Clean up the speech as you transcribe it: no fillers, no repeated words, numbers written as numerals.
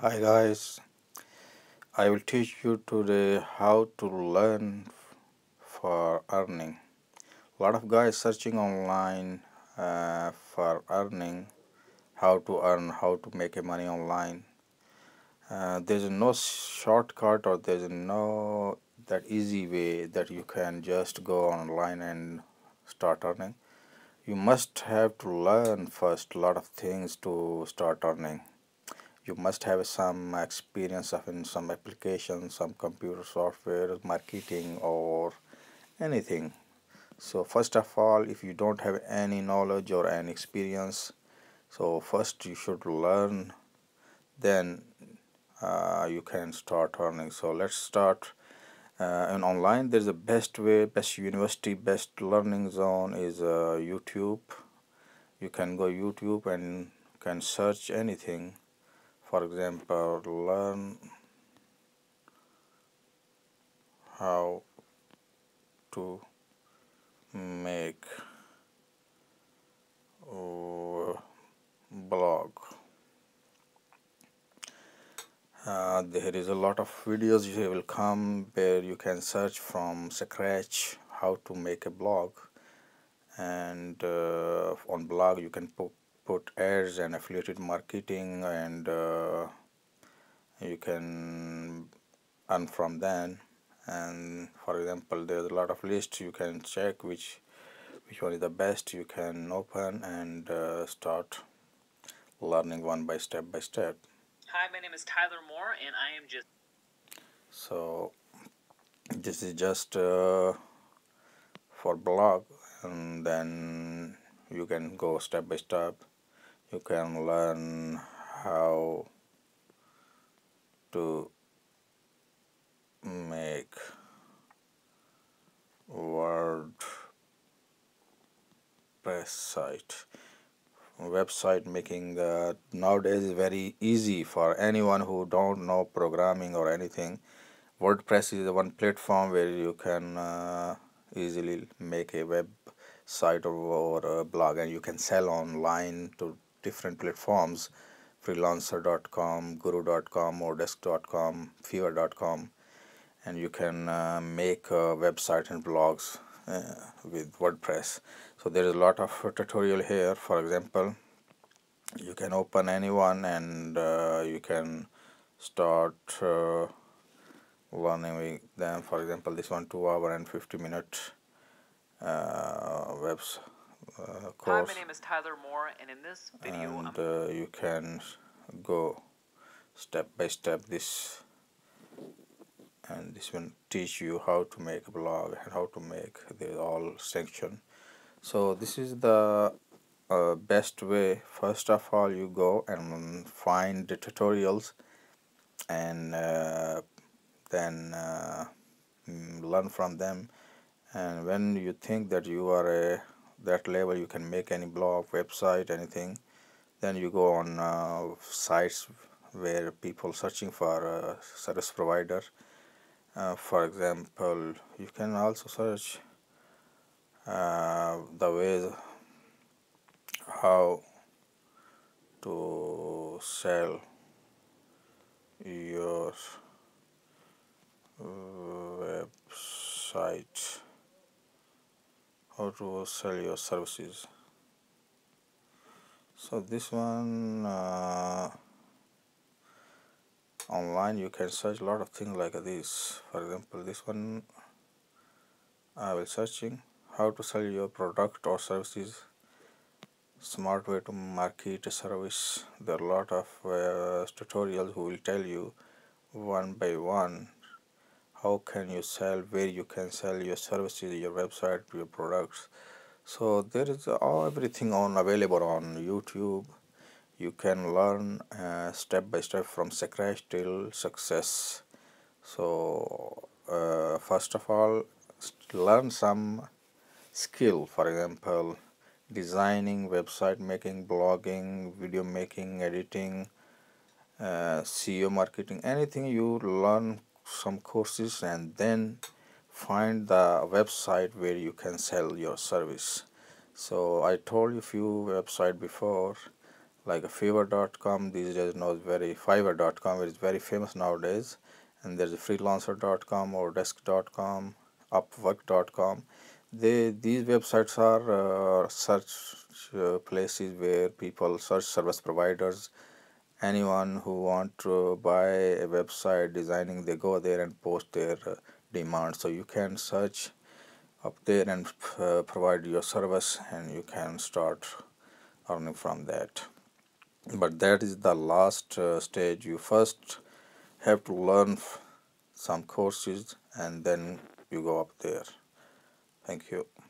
Hi guys, I will teach you today how to learn for earning. A lot of guys searching online for earning, how to earn, how to make a money online. There's no shortcut or there's no that easy way that you can just go online and start earning. You must have to learn first a lot of things to start earning. You must have some experience of in some application, some computer software, marketing, or anything. So first of all, if you don't have any knowledge or any experience, so first you should learn, then you can start earning. So let's start. And online, there's the best way, best university, best learning zone is YouTube. You can go YouTube and can search anything. For example, learn how to make a blog. There is a lot of videos you will come where you can search from scratch how to make a blog, and on blog you can put ads and affiliated marketing, and you can earn from then. And for example, there's a lot of lists you can check which one is the best. You can open and start learning one by step by step. Hi, my name is Tyler Moore, and I am just. So this is just for blog, and then you can go step by step. You can learn how to make WordPress site. Website making nowadays is very easy for anyone who don't know programming or anything. WordPress is the one platform where you can easily make a website or a blog, and you can sell online to different platforms: freelancer.com, guru.com, odesk.com, fiverr.com, and you can make a website and blogs with WordPress. So there is a lot of tutorial here. For example, you can open anyone and you can start learning with them. For example, this one 2 hour and 50-minute webs course. Hi, my name is Tyler Moore, and in this video, And you can go step by step this, and this will teach you how to make a blog and how to make the all section. So this is the best way. First of all, you go and find the tutorials, and then learn from them. And when you think that you are that level, you can make any blog, website, anything, then you go on sites where people searching for a service provider. For example, you can also search the ways how to sell your website, how to sell your services. So this one online you can search a lot of things like this. For example, this one I will searching how to sell your product or services, smart way to market a service. There are a lot of tutorials who will tell you one by one how can you sell, where you can sell your services, your website, your products. So there is everything on available on YouTube. You can learn step by step from scratch till success. So first of all, learn some skill. For example, designing, website making, blogging, video making, editing, SEO marketing, anything. You learn some courses and then find the website where you can sell your service. So I told you few website before. like a Fiverr.com. These days now is very Fiverr.com is very famous nowadays, and there's a freelancer.com or desk.com, upwork.com. These websites are search places where people search service providers. Anyone who want to buy a website designing, they go there and post their demand. So you can search up there and provide your service, and you can start earning from that. But that is the last stage. You first have to learn some courses, and then you go up there. Thank you.